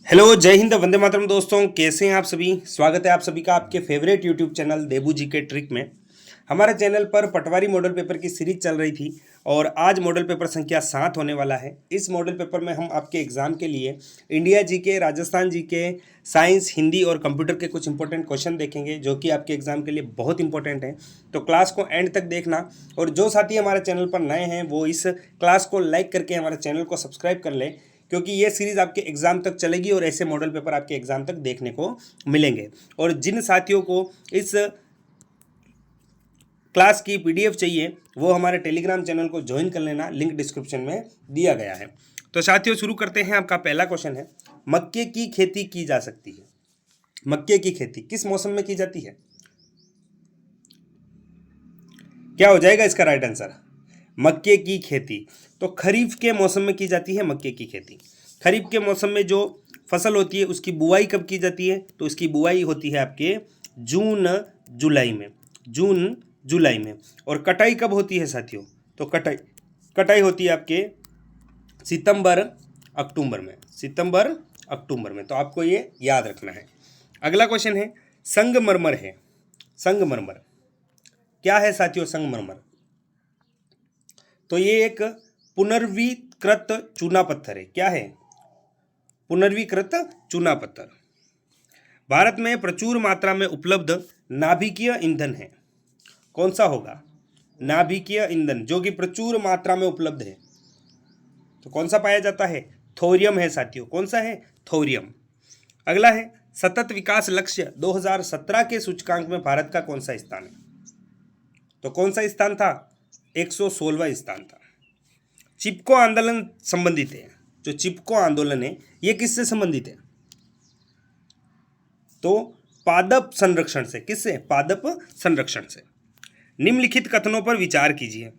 Hello, जय हिंद, वंदे मातरम। दोस्तों, कैसे हैं आप सभी। स्वागत है आप सभी का आपके फेवरेट यूट्यूब चैनल देबू जी के ट्रिक में। हमारे चैनल पर पटवारी मॉडल पेपर की सीरीज चल रही थी और आज मॉडल पेपर संख्या 7 होने वाला है। इस मॉडल पेपर में हम आपके एग्जाम के लिए इंडिया जी के, राजस्थान जी के, साइंस, हिंदी और कंप्यूटर के कुछ इंपॉर्टेंट क्वेश्चन देखेंगे जो कि आपके एग्जाम के लिए बहुत इंपॉर्टेंट हैं। तो क्लास को एंड तक देखना और जो साथी हमारे चैनल पर नए हैं वो इस क्लास को लाइक करके हमारे चैनल को सब्सक्राइब कर लें, क्योंकि ये सीरीज़ आपके एग्ज़ाम तक चलेगी और ऐसे मॉडल पेपर आपके एग्ज़ाम तक देखने को मिलेंगे। और जिन साथियों को इस क्लास की पीडीएफ चाहिए वो हमारे टेलीग्राम चैनल को ज्वाइन कर लेना, लिंक डिस्क्रिप्शन में दिया गया है। तो साथियों, शुरू करते हैं। आपका पहला क्वेश्चन है, मक्के की खेती की जा सकती है। मक्के की खेती किस मौसम में की जाती है? क्या हो जाएगा इसका राइट आंसर? मक्के की खेती तो खरीफ के मौसम में की जाती है। मक्के की खेती खरीफ के मौसम में जो फसल होती है उसकी बुआई कब की जाती है? तो इसकी बुआई होती है आपके जून जुलाई में। जून जुलाई में। और कटाई कब होती है साथियों? तो कटाई होती है आपके सितंबर अक्टूबर में। सितंबर अक्टूबर में। तो आपको ये याद रखना है। अगला क्वेश्चन है, संगमरमर है। संगमरमर क्या है साथियों? संगमरमर तो ये एक पुनर्वीकृत चूना पत्थर है। क्या है? पुनर्वीकृत चूना पत्थर। भारत में प्रचुर मात्रा में उपलब्ध नाभिकीय ईंधन है। कौन सा होगा? नाभिकीय ईंधन जो कि प्रचुर मात्रा में उपलब्ध है तो कौन सा पाया जाता है? थोरियम है साथियों। कौन सा है? थोरियम। अगला है, सतत विकास लक्ष्य 2017 के सूचकांक में भारत का कौन सा स्थान है? तो कौन सा स्थान था? 116वां स्थान था। चिपको आंदोलन संबंधित है। जो चिपको आंदोलन है ये किससे संबंधित है? तो पादप संरक्षण से। किससे? पादप संरक्षण से। निम्नलिखित कथनों पर विचार कीजिए।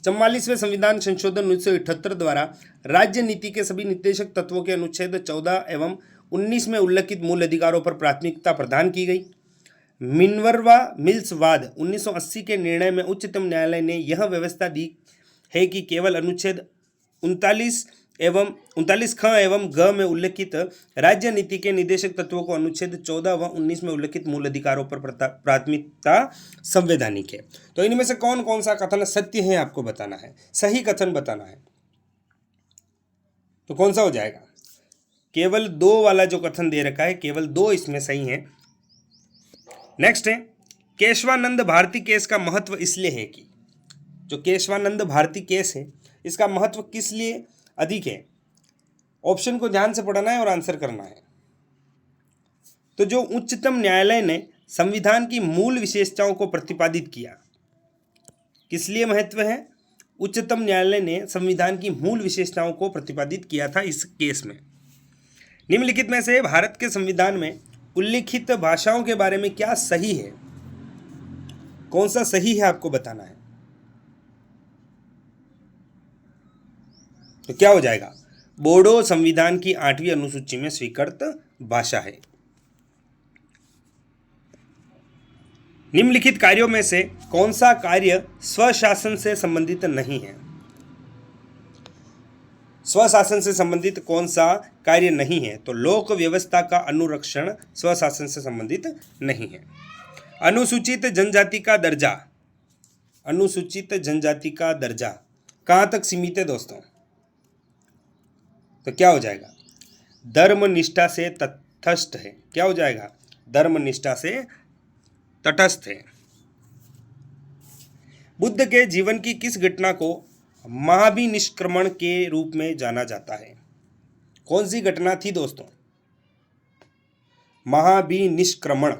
44वें संविधान संशोधन 1978 द्वारा राज्य नीति के सभी निर्देशक तत्वों के अनुच्छेद 14 एवं 19 में उल्लिखित मूल अधिकारों पर प्राथमिकता प्रदान की गई। मिनर्वा मिल्स वाद 1980 के निर्णय में उच्चतम न्यायालय ने यह व्यवस्था दी है कि केवल अनुच्छेद 39 ख एवं ग में उल्लिखित राज्य नीति के निदेशक तत्वों को अनुच्छेद 14 व 19 में उल्लिखित मूल अधिकारों पर प्राथमिकता संवैधानिक है। तो इनमें से कौन कौन सा कथन सत्य है आपको बताना है, सही कथन बताना है। तो कौन सा हो जाएगा? केवल 2 वाला जो कथन दे रखा है, केवल 2 इसमें सही है। नेक्स्ट है, केशवानंद भारती केस का महत्व इसलिए है कि जो केशवानंद भारती केस है इसका महत्व किस लिए अधिक है? ऑप्शन को ध्यान से पढ़ना है और आंसर करना है। तो जो उच्चतम न्यायालय ने संविधान की मूल विशेषताओं को प्रतिपादित किया, किस लिए महत्व है? उच्चतम न्यायालय ने संविधान की मूल विशेषताओं को प्रतिपादित किया था इस केस में। निम्नलिखित में से भारत के संविधान में उल्लिखित भाषाओं के बारे में क्या सही है? कौन सा सही है आपको बताना है। तो क्या हो जाएगा? बोडो संविधान की 8वीं अनुसूची में स्वीकृत भाषा है। निम्नलिखित कार्यों में से कौन सा कार्य स्वशासन से संबंधित नहीं है? स्वशासन से संबंधित कौन सा कार्य नहीं है? तो लोक व्यवस्था का अनुरक्षण स्वशासन से संबंधित नहीं है। अनुसूचित जनजाति का दर्जा। अनुसूचित जनजाति का दर्जा कहां तक सीमित है दोस्तों? तो क्या हो जाएगा? धर्मनिष्ठा से तटस्थ है। क्या हो जाएगा? धर्मनिष्ठा से तटस्थ है। बुद्ध के जीवन की किस घटना को महाभिनिष्क्रमण के रूप में जाना जाता है? कौन सी घटना थी दोस्तों? महाभिनिष्क्रमण।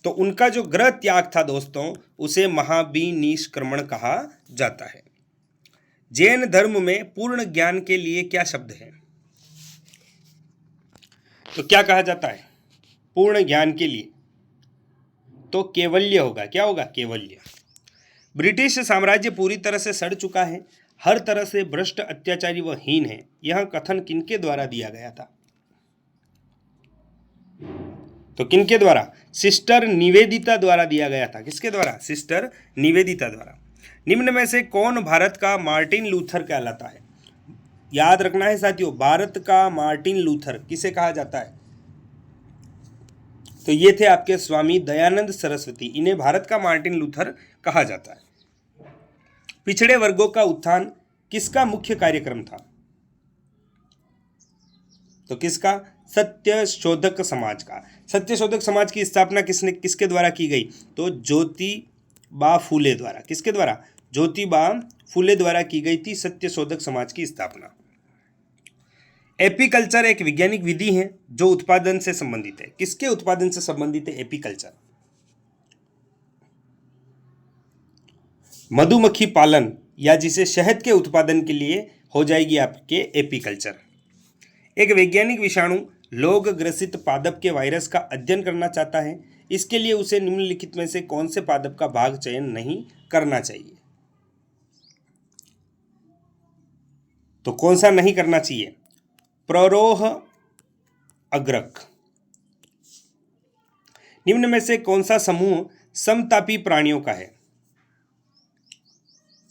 तो उनका जो गृह त्याग था दोस्तों उसे महाभिनिष्क्रमण कहा जाता है। जैन धर्म में पूर्ण ज्ञान के लिए क्या शब्द है? तो क्या कहा जाता है पूर्ण ज्ञान के लिए? तो केवल्य होगा। क्या होगा? केवल्य। ब्रिटिश साम्राज्य पूरी तरह से सड़ चुका है, हर तरह से भ्रष्ट, अत्याचारी व हीन है। यह कथन किनके द्वारा दिया गया था? तो किनके द्वारा? सिस्टर निवेदिता द्वारा दिया गया था। किसके द्वारा? सिस्टर निवेदिता द्वारा। निम्न में से कौन भारत का मार्टिन लूथर कहलाता है? याद रखना है साथियों, भारत का मार्टिन लूथर किसे कहा जाता है? तो ये थे आपके स्वामी दयानंद सरस्वती, इन्हें भारत का मार्टिन लूथर कहा जाता है। पिछड़े वर्गों का उत्थान किसका मुख्य कार्यक्रम था? तो किसका? सत्य शोधक समाज का। सत्य शोधक समाज की स्थापना किसके द्वारा की गई? तो ज्योतिबा फूले द्वारा। किसके द्वारा? ज्योतिबा फूले द्वारा की गई थी सत्य शोधक समाज की स्थापना। एपीकल्चर एक वैज्ञानिक विधि है जो उत्पादन से संबंधित है। किसके उत्पादन से संबंधित है एपीकल्चर? मधुमक्खी पालन या जिसे शहद के उत्पादन के लिए हो जाएगी आपके एपीकल्चर। एक वैज्ञानिक विषाणु लोग ग्रसित पादप के वायरस का अध्ययन करना चाहता है, इसके लिए उसे निम्नलिखित में से कौन से पादप का भाग चयन नहीं करना चाहिए? तो कौन सा नहीं करना चाहिए? प्रोरोह अग्रक। निम्न में से कौन सा समूह समतापी प्राणियों का है?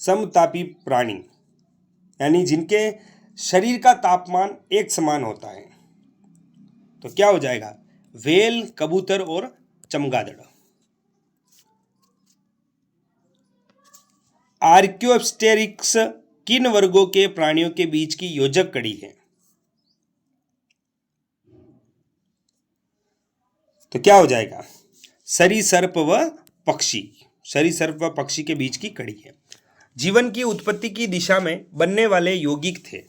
समतापी प्राणी यानी जिनके शरीर का तापमान एक समान होता है। तो क्या हो जाएगा? व्हेल, कबूतर और चमगादड़। आर्क्योप्टेरिक्स किन वर्गों के प्राणियों के बीच की योजक कड़ी है? तो क्या हो जाएगा? सरीसर्प व पक्षी। सरीसर्प व पक्षी के बीच की कड़ी है। जीवन की उत्पत्ति की दिशा में बनने वाले यौगिक थे।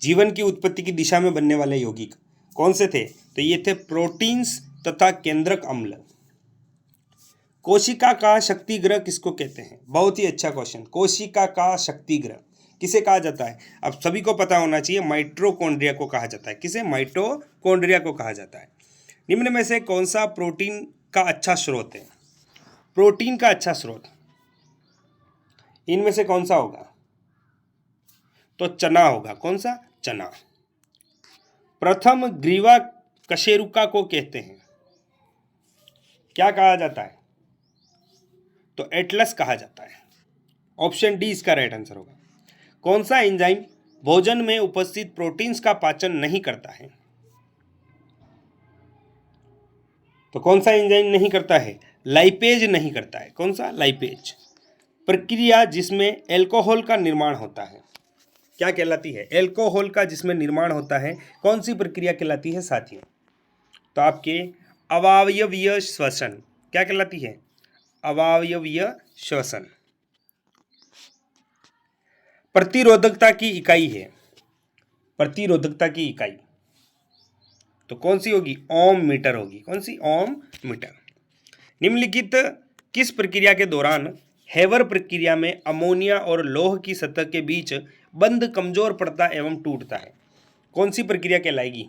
जीवन की उत्पत्ति की दिशा में बनने वाले यौगिक कौन से थे? तो ये थे प्रोटीन्स तथा केंद्रक अम्ल। कोशिका का शक्तिग्रह किसको कहते हैं? बहुत ही अच्छा क्वेश्चन। कोशिका का शक्तिग्रह किसे कहा जाता है? अब सभी को पता होना चाहिए, माइटोकॉन्ड्रिया को कहा जाता है। किसे? माइटोकॉन्ड्रिया को कहा जाता है। निम्न में से कौन सा प्रोटीन का अच्छा स्रोत है? प्रोटीन का अच्छा स्रोत इनमें से कौन सा होगा? तो चना होगा। कौन सा? चना। प्रथम ग्रीवा कशेरुका को कहते हैं, क्या कहा जाता है? तो एटलस कहा जाता है। ऑप्शन डी इसका राइट आंसर होगा। कौन सा एंजाइम भोजन में उपस्थित प्रोटीन्स का पाचन नहीं करता है? तो कौन सा एंजाइम नहीं करता है? लाइपेज नहीं करता है। कौन सा? लाइपेज। प्रक्रिया जिसमें अल्कोहल का निर्माण होता है क्या कहलाती है? अल्कोहल का जिसमें निर्माण होता है कौन सी प्रक्रिया कहलाती है साथियों? तो आपके अवायवीय श्वसन क्या कहलाती है? अवायवीय श्वसन। प्रतिरोधकता की इकाई है। प्रतिरोधकता की इकाई तो कौन सी होगी? ओम मीटर होगी। कौन सी? ओम मीटर। निम्नलिखित किस प्रक्रिया के दौरान हेवर प्रक्रिया में अमोनिया और लौह की सतह के बीच बंध कमजोर पड़ता एवं टूटता है? कौन सी प्रक्रिया कहलाएगी?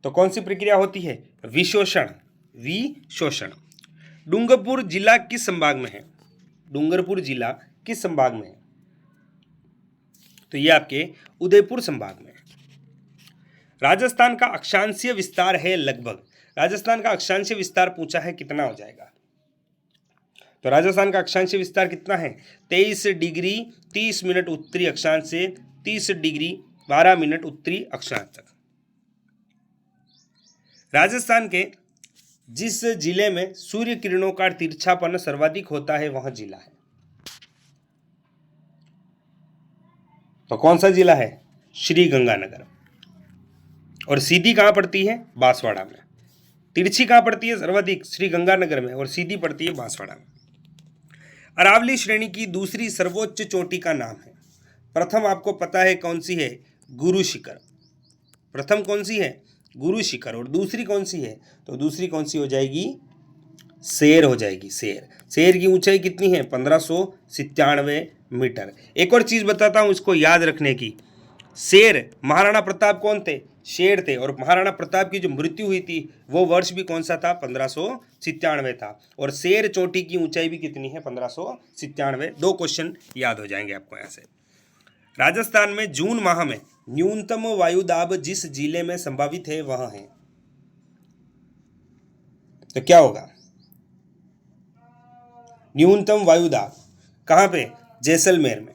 तो कौन सी प्रक्रिया होती है? विशोषण। विशोषण। डूंगरपुर जिला किस संभाग में है? डूंगरपुर जिला किस संभाग में है? तो ये आपके उदयपुर संभाग में है। राजस्थान का अक्षांशीय विस्तार है लगभग। राजस्थान का अक्षांशीय विस्तार पूछा है, कितना हो जाएगा? तो राजस्थान का अक्षांशीय विस्तार कितना है? 23 डिग्री 30 मिनट उत्तरी अक्षांश से 30 डिग्री 12 मिनट उत्तरी अक्षांश तक। राजस्थान के जिस जिले में सूर्य किरणों का तिरछापन सर्वाधिक होता है वह जिला है। तो कौन सा जिला है? श्री गंगानगर। और सीधी कहां पड़ती है? बांसवाड़ा में। तिरछी कहां पड़ती है सर्वाधिक? श्री गंगानगर में। और सीधी पड़ती है बांसवाड़ा में। अरावली श्रेणी की दूसरी सर्वोच्च चोटी का नाम है। प्रथम आपको पता है कौन सी है? गुरु शिखर। प्रथम कौन सी है? गुरु शिखर। और दूसरी कौन सी है? तो दूसरी कौन सी हो जाएगी? शेर हो जाएगी। शेर। शेर की ऊंचाई कितनी है? 1597 मीटर। एक और चीज बताता हूं इसको याद रखने की। शेर महाराणा प्रताप कौन थे? शेर थे। और महाराणा प्रताप की जो मृत्यु हुई थी वो वर्ष भी कौन सा था? 1597 था। और शेर चोटी की ऊंचाई भी कितनी है? 1597। दो क्वेश्चन याद हो जाएंगे आपको यहां से। राजस्थान में जून माह में न्यूनतम वायुदाब जिस जिले में संभावित है वह है, तो क्या होगा? न्यूनतम वायुदाब कहां पे? जैसलमेर में।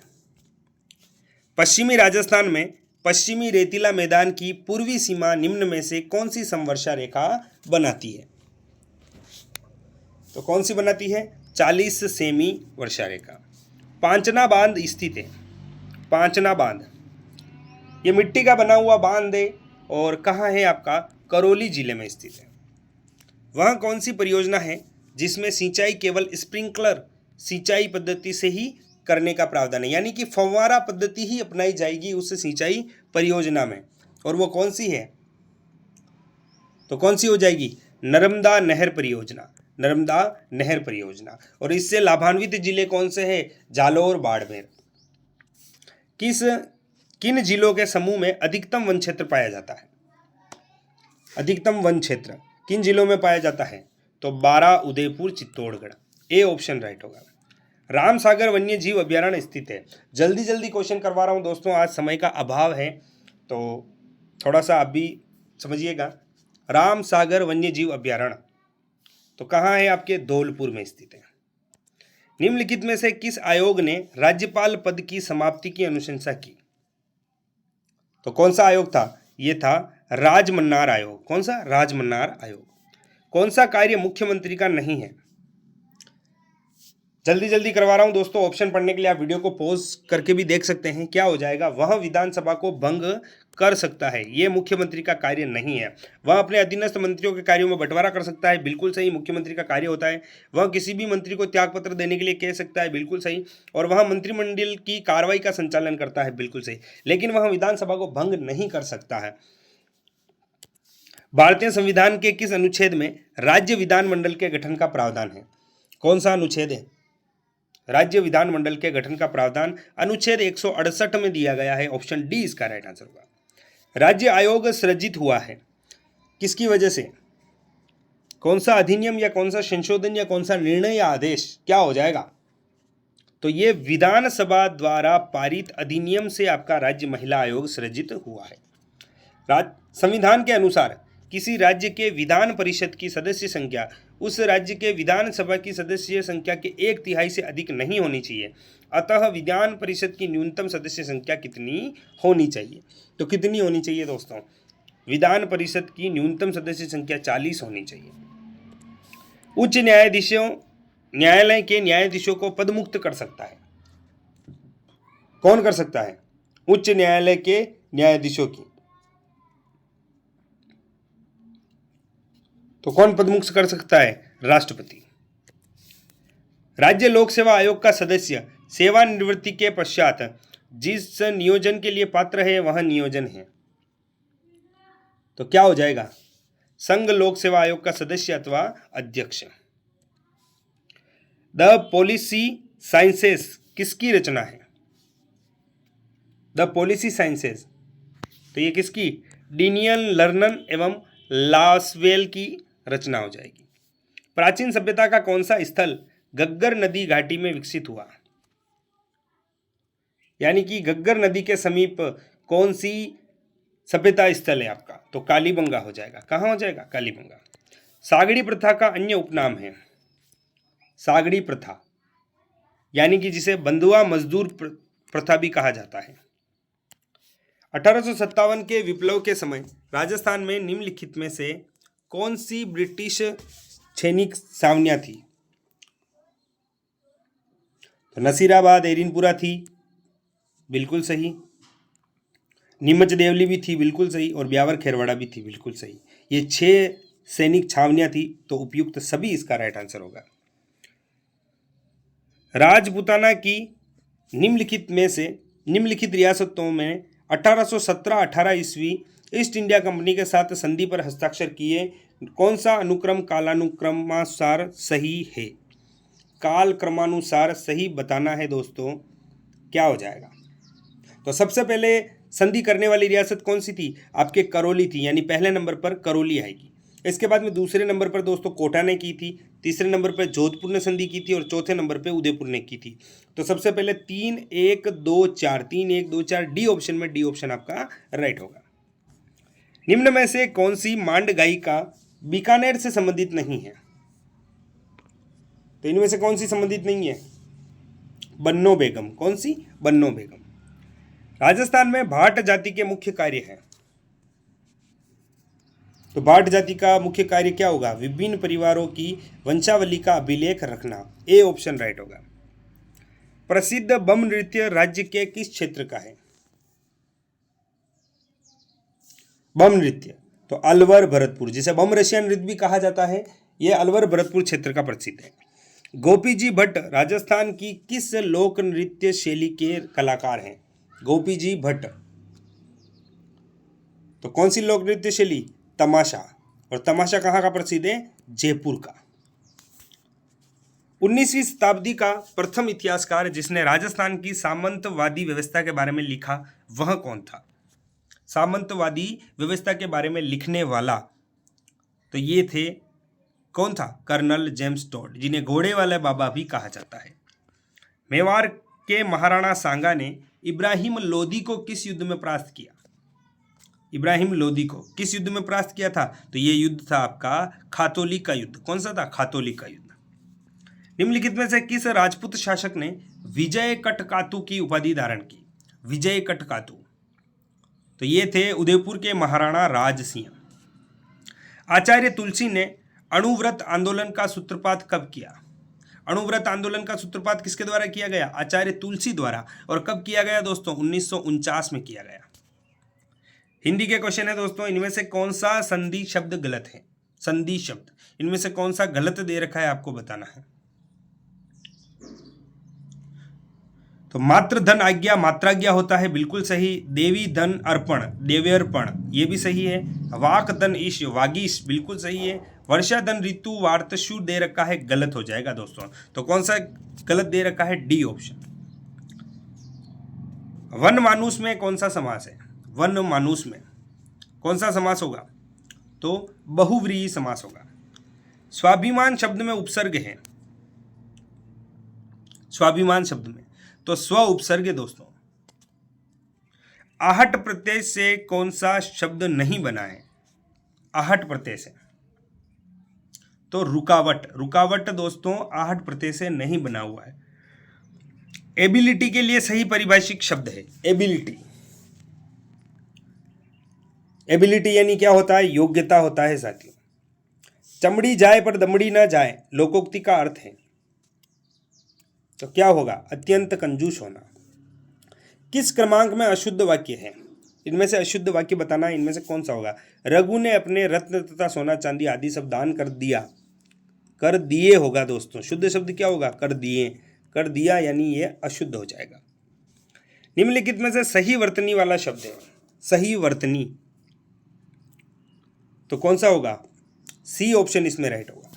पश्चिमी राजस्थान में पश्चिमी रेतीला मैदान की पूर्वी सीमा निम्न में से कौन सी समवर्षा रेखा बनाती है? तो कौन सी बनाती है? 40 सेमी वर्षा रेखा। पांचना बांध स्थित है। पांचना बांध ये मिट्टी का बना हुआ बांध है और कहाँ है आपका? करौली जिले में स्थित है। वह कौन सी परियोजना है जिसमें सिंचाई केवल स्प्रिंकलर सिंचाई पद्धति से ही करने का प्रावधान है, यानी कि फव्वारा पद्धति ही अपनाई जाएगी उस सिंचाई परियोजना में, और वो कौन सी है? तो कौन सी हो जाएगी? नर्मदा नहर परियोजना। नर्मदा नहर परियोजना। और इससे लाभान्वित जिले कौन से हैं? जालौर, बाड़मेर। किन जिलों के समूह में अधिकतम वन क्षेत्र पाया जाता है? अधिकतम वन क्षेत्र किन जिलों में पाया जाता है? तो Baran, Udaipur, Chittorgarh. A option right होगा। राम सागर वन्य जीव अभ्यारण्य स्थित है। जल्दी जल्दी क्वेश्चन करवा रहा हूं दोस्तों, आज समय का अभाव है तो थोड़ा सा आप भी समझिएगा। राम सागर वन्य जीव अभ्यारण्य तो कहाँ है? आपके धौलपुर में स्थित है। निम्नलिखित में से किस आयोग ने राज्यपाल पद की समाप्ति की अनुशंसा की? तो कौन सा आयोग था? ये था राजमन्नार आयोग। कौन सा? राजमन्नार आयोग। कौन सा कार्य मुख्यमंत्री का नहीं है? जल्दी जल्दी करवा रहा हूं दोस्तों, ऑप्शन पढ़ने के लिए आप वीडियो को पॉज करके भी देख सकते हैं। क्या हो जाएगा? वह विधानसभा को भंग कर सकता है, ये मुख्यमंत्री का कार्य नहीं है। वह अपने अधीनस्थ मंत्रियों के कार्यों में बंटवारा कर सकता है, बिल्कुल सही, मुख्यमंत्री का कार्य होता है। वह किसी भी मंत्री को त्यागपत्र देने के लिए कह सकता है, बिल्कुल सही। और वह मंत्रिमंडल की कार्रवाई का संचालन करता है, बिल्कुल सही। लेकिन वह विधानसभा को भंग नहीं कर सकता है। भारतीय संविधान के किस अनुच्छेद में राज्य विधानमंडल के गठन का प्रावधान है? कौन सा अनुच्छेद है? राज्य विधानमंडल के गठन का प्रावधान अनुच्छेद 168 में दिया गया है। ऑप्शन डी इसका राइट आंसर होगा। राज्य आयोग सृजित हुआ है किसकी वजह से? कौन सा अधिनियम या कौन सा संशोधन या कौन सा निर्णय या आदेश? क्या हो जाएगा? तो ये विधानसभा द्वारा पारित अधिनियम से आपका राज्य महिला आयोग सृजित हुआ है। संविधान के अनुसार किसी राज्य के विधान परिषद की सदस्य संख्या उस राज्य के विधानसभा की सदस्य संख्या के 1/3 से अधिक नहीं होनी चाहिए। अतः विधान परिषद की न्यूनतम सदस्य संख्या कितनी होनी चाहिए? तो कितनी होनी चाहिए दोस्तों? विधान परिषद की न्यूनतम सदस्य संख्या 40 होनी चाहिए। उच्च न्यायालय के न्यायाधीशों को पदमुक्त कर सकता है। कौन कर सकता है? उच्च न्यायालय के न्यायाधीशों की। तो कौन पदमुक्त कर सकता है? राष्ट्रपति। राज्य लोक सेवा आयोग का सदस्य सेवानिवृत्ति के पश्चात जिस नियोजन के लिए पात्र है वह नियोजन है। तो क्या हो जाएगा? संघ लोक सेवा आयोग का सदस्य अथवा अध्यक्ष। द पॉलिसी साइंसेस किसकी रचना है? द पॉलिसी साइंसेस तो ये किसकी? डीनियल, लर्नन एवं लासवेल की रचना हो जाएगी। प्राचीन सभ्यता का कौन सा स्थल गग्गर नदी घाटी में विकसित हुआ? यानी कि गग्गर नदी के समीप कौन सी सभ्यता स्थल है आपका? तो कालीबंगा हो जाएगा। कहाँ हो जाएगा? कालीबंगा। सागड़ी प्रथा का अन्य उपनाम है? सागड़ी प्रथा यानी कि जिसे बंधुआ मजदूर प्रथा भी कहा जाता है। 1857 के विप्लव के समय राजस्थान में निम्नलिखित में से कौन सी ब्रिटिश सैनिक छावनियां थी? तो नसीराबाद, एरिनपुरा थी, बिल्कुल सही। नीमच देवली भी थी, बिल्कुल सही। और ब्यावर खेरवाड़ा भी थी, बिल्कुल सही। ये 6 सैनिक छावनियां थी, तो उपयुक्त सभी इसका राइट आंसर होगा। राजपूताना की निम्नलिखित रियासतों में 1817-18 ईस्वी ईस्ट इंडिया कंपनी के साथ संधि पर हस्ताक्षर किए कौन सा अनुक्रम कालानुक्रमानुसार सही है? काल क्रमानुसार सही बताना है दोस्तों। क्या हो जाएगा? तो सबसे पहले संधि करने वाली रियासत कौन सी थी? आपके करौली थी, यानी पहले नंबर पर करौली आएगी। इसके बाद में दूसरे नंबर पर दोस्तों कोटा ने की थी, तीसरे नंबर पर जोधपुर ने संधि की थी और चौथे नंबर पर उदयपुर ने की थी। तो सबसे पहले 3-1-2-4 डी ऑप्शन में डी ऑप्शन आपका राइट होगा। निम्न में से कौन सी मांड गायिका बीकानेर से संबंधित नहीं है? तो इनमें से कौन सी संबंधित नहीं है? बन्नो बेगम। कौन सी? बन्नो बेगम। राजस्थान में भाट जाति के मुख्य कार्य हैं। तो भाट जाति का मुख्य कार्य क्या होगा? विभिन्न परिवारों की वंशावली का अभिलेख रखना। ए ऑप्शन राइट होगा। प्रसिद्ध बम नृत्य राज्य के किस क्षेत्र का है? बम नृत्य तो अलवर भरतपुर, जिसे बम रशिया नृत्य भी कहा जाता है, यह अलवर भरतपुर क्षेत्र का प्रसिद्ध है। गोपी जी भट्ट राजस्थान की किस लोक नृत्य शैली के कलाकार हैं? गोपी जी भट्ट तो कौन सी लोक नृत्य शैली? तमाशा। और तमाशा कहाँ का प्रसिद्ध है? जयपुर का। 19वीं शताब्दी का प्रथम इतिहासकार जिसने राजस्थान की सामंतवादी व्यवस्था के बारे में लिखा वह कौन था? सामंतवादी व्यवस्था के बारे में लिखने वाला तो ये थे, कौन था? कर्नल जेम्स टोड, जिन्हें घोड़े वाले बाबा भी कहा जाता है। मेवाड़ के महाराणा सांगा ने इब्राहिम लोदी को किस युद्ध में परास्त किया? इब्राहिम लोदी को किस युद्ध में परास्त किया था? तो ये युद्ध था आपका खातौली का युद्ध। कौन सा था? खातौली का युद्ध। निम्नलिखित में से किस राजपूत शासक ने विजय कटकातु की उपाधि धारण की? विजय कटकातु तो ये थे उदयपुर के महाराणा राज सिंह। आचार्य तुलसी ने अणुव्रत आंदोलन का सूत्रपात कब किया? अणुव्रत आंदोलन का सूत्रपात किसके द्वारा किया गया? आचार्य तुलसी द्वारा। और कब किया गया दोस्तों? 1949 में किया गया। हिंदी के क्वेश्चन है दोस्तों, इनमें से कौन सा संधि शब्द गलत है? संधि शब्द इनमें से कौन सा गलत दे रखा है आपको बताना है। तो मात्र धन आज्ञा मात्राज्ञा होता है, बिल्कुल सही। देवी धन अर्पण देव्यर्पण ये भी सही है। वाक धन ईश वागीश बिल्कुल सही है। वर्षा धन ऋतु वार्तशु दे रखा है, गलत हो जाएगा दोस्तों। तो कौन सा गलत दे रखा है? D option. वन मानुष में कौन सा समास है? वन मानुष में कौन सा समास होगा? तो बहुव्रीहि समास होगा। स्वाभिमान शब्द में उपसर्ग है। स्वाभिमान शब्द में तो स्व उपसर्ग है दोस्तों। आहट प्रत्यय से कौन सा शब्द नहीं बना है? आहट प्रत्यय से तो रुकावट। रुकावट दोस्तों आहट प्रत्यय से नहीं बना हुआ है। एबिलिटी के लिए सही पारिभाषिक शब्द है एबिलिटी। एबिलिटी यानी क्या होता है? योग्यता होता है साथियों। चमड़ी जाए पर दमड़ी ना जाए लोकोक्ति का अर्थ है, तो क्या होगा? अत्यंत कंजूस होना। किस क्रमांक में अशुद्ध वाक्य है? इनमें से अशुद्ध वाक्य बताना, इनमें से कौन सा होगा? रघु ने अपने रत्न तथा सोना चांदी आदि सब दान कर दिया, कर दिए होगा दोस्तों। शुद्ध शब्द क्या होगा? कर दिए। कर दिया यानी ये अशुद्ध हो जाएगा। निम्नलिखित में से सही वर्तनी वाला शब्द है। सही वर्तनी तो कौन सा होगा? सी ऑप्शन इसमें राइट होगा।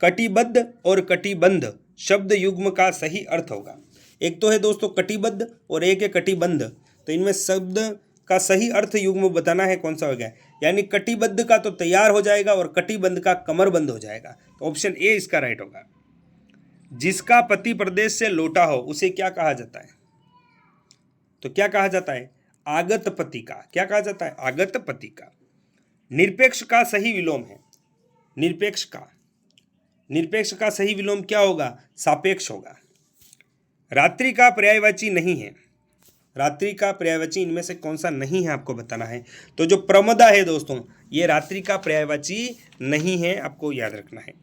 कटिबद्ध और कटिबंध शब्द युग्म का सही अर्थ होगा। एक तो है दोस्तों कटिबद्ध और एक है कटिबंध, तो इनमें शब्द का सही अर्थ युग्म बताना है, कौन सा हो गया? यानी कटिबद्ध का तो तैयार हो जाएगा और कटिबंध का कमरबंद हो जाएगा। तो ऑप्शन ए इसका राइट होगा। जिसका पति प्रदेश से लौटा हो उसे क्या कहा जाता है? तो क्या कहा जाता है? आगत पति का। क्या कहा जाता है? आगत पति का। निरपेक्ष का सही विलोम है। निरपेक्ष का निरपेक्ष का सही विलोम क्या होगा? सापेक्ष होगा। रात्रि का पर्यायवाची नहीं है। रात्रि का पर्यायवाची इनमें से कौन सा नहीं है आपको बताना है। तो जो प्रमदा है दोस्तों ये रात्रि का पर्यायवाची नहीं है, आपको याद रखना है।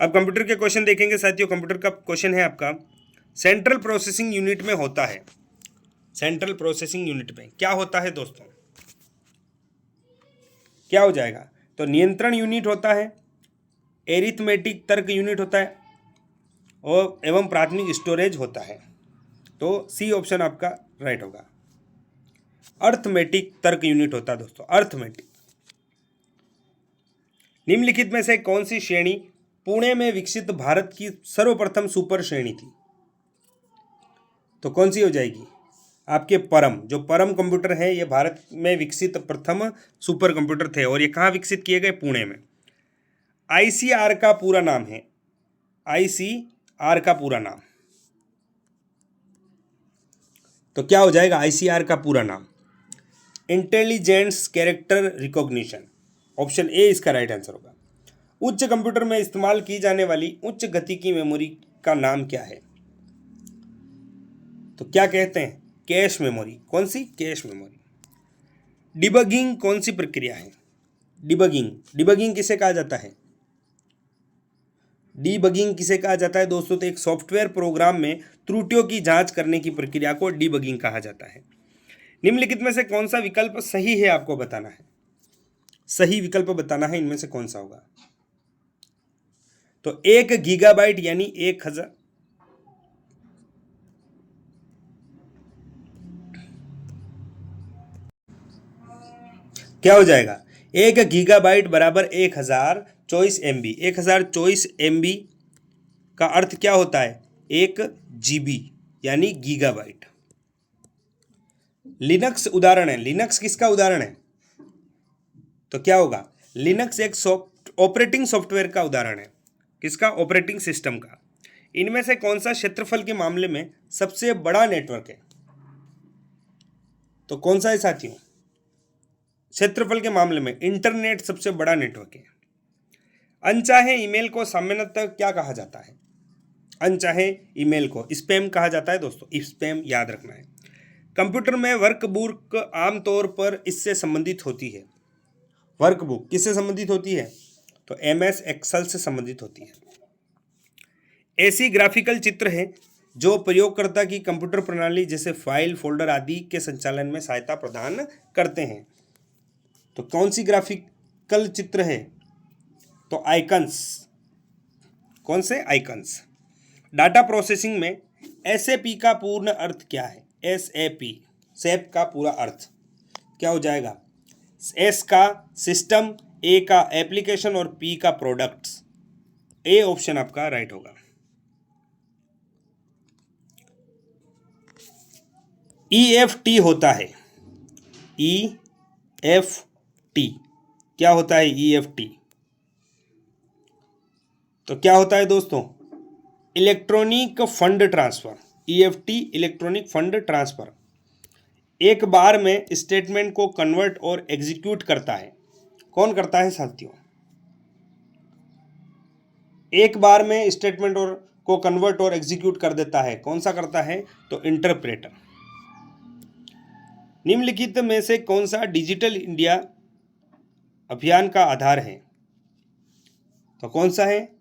अब कंप्यूटर के क्वेश्चन देखेंगे साथियों। कंप्यूटर का क्वेश्चन है आपका सेंट्रल प्रोसेसिंग यूनिट में होता है। सेंट्रल प्रोसेसिंग यूनिट में क्या होता है दोस्तों? क्या हो जाएगा? तो नियंत्रण यूनिट होता है, एरिथमेटिक तर्क यूनिट होता है और एवं प्राथमिक स्टोरेज होता है। तो सी ऑप्शन आपका राइट होगा। अर्थमेटिक तर्क यूनिट होता है दोस्तों, अर्थमेटिक। निम्नलिखित में से कौन सी श्रेणी पुणे में विकसित भारत की सर्वप्रथम सुपर श्रेणी थी? तो कौन सी हो जाएगी? आपके परम। जो परम कंप्यूटर है ये भारत में विकसित प्रथम सुपर कंप्यूटर थे और ये कहाँ विकसित किए गए? पुणे में। आईसीआर का पूरा नाम है। आईसीआर का पूरा नाम तो क्या हो जाएगा? आईसीआर का पूरा नाम intelligence character recognition. Option A इसका राइट आंसर होगा। उच्च कंप्यूटर में इस्तेमाल की जाने वाली उच्च गति की मेमोरी का नाम क्या है? तो क्या कहते हैं? Cache memory. कौन सी? Cache memory. डिबगिंग कौन सी प्रक्रिया है? डिबगिंग किसे कहा जाता है? डीबगिंग किसे कहा जाता है दोस्तों? तो एक सॉफ्टवेयर प्रोग्राम में त्रुटियों की जांच करने की प्रक्रिया को डीबगिंग कहा जाता है। निम्नलिखित में से कौन सा विकल्प सही है आपको बताना है। सही विकल्प बताना है, इनमें से कौन सा होगा। तो 1 गीगाबाइट यानी 1000, क्या हो जाएगा? 1 गीगाबाइट बराबर 1024 MB। 1024 MB का अर्थ क्या होता है? 1 GB यानी गीगाबाइट। लिनक्स उदाहरण है। लिनक्स किसका उदाहरण है? तो क्या होगा? लिनक्स एक ऑपरेटिंग सॉफ्टवेयर का उदाहरण है। किसका? ऑपरेटिंग सिस्टम का। इनमें से कौन सा क्षेत्रफल के मामले में सबसे बड़ा नेटवर्क है? तो कौन सा है साथियों? क्षेत्रफल के मामले में इंटरनेट सबसे बड़ा नेटवर्क है। अनचाहे ईमेल को सामान्यतः क्या कहा जाता है? अनचाहे ईमेल को स्पैम कहा जाता है दोस्तों। स्पैम याद रखना है। कंप्यूटर में वर्कबुक आमतौर पर इससे संबंधित होती है। वर्कबुक किससे संबंधित होती है? तो MS एक्सेल से संबंधित होती है। ऐसी ग्राफिकल चित्र है जो प्रयोगकर्ता की कंप्यूटर प्रणाली जैसे फाइल, फोल्डर आदि के संचालन में सहायता प्रदान करते हैं। तो कौन सी ग्राफिकल चित्र है? तो आइकन्स। कौन से? आइकन्स। डाटा प्रोसेसिंग में SAP का पूर्ण अर्थ क्या है? SAP सैप का पूरा अर्थ क्या हो जाएगा? S का सिस्टम, A का एप्लीकेशन और P का प्रोडक्ट्स। A ऑप्शन आपका राइट होगा। EFT होता है। EFT क्या होता है? EFT तो क्या होता है दोस्तों? Electronic fund transfer. EFT electronic fund transfer एक बार में स्टेटमेंट को कन्वर्ट और एग्जीक्यूट करता है। कौन करता है साथियों? एक बार में स्टेटमेंट को कन्वर्ट और एग्जीक्यूट कर देता है। कौन सा करता है? तो इंटरप्रेटर। निम्नलिखित में से कौन सा डिजिटल इंडिया अभियान का आधार है? तो कौन सा है?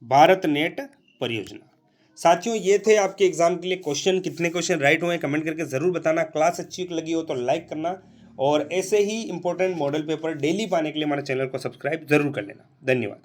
भारत नेट परियोजना। साथियों ये थे आपके एग्जाम के लिए क्वेश्चन। कितने क्वेश्चन राइट हुए कमेंट करके ज़रूर बताना। क्लास अच्छी लगी हो तो लाइक करना और ऐसे ही इंपॉर्टेंट मॉडल पेपर डेली पाने के लिए हमारे चैनल को सब्सक्राइब जरूर कर लेना। धन्यवाद।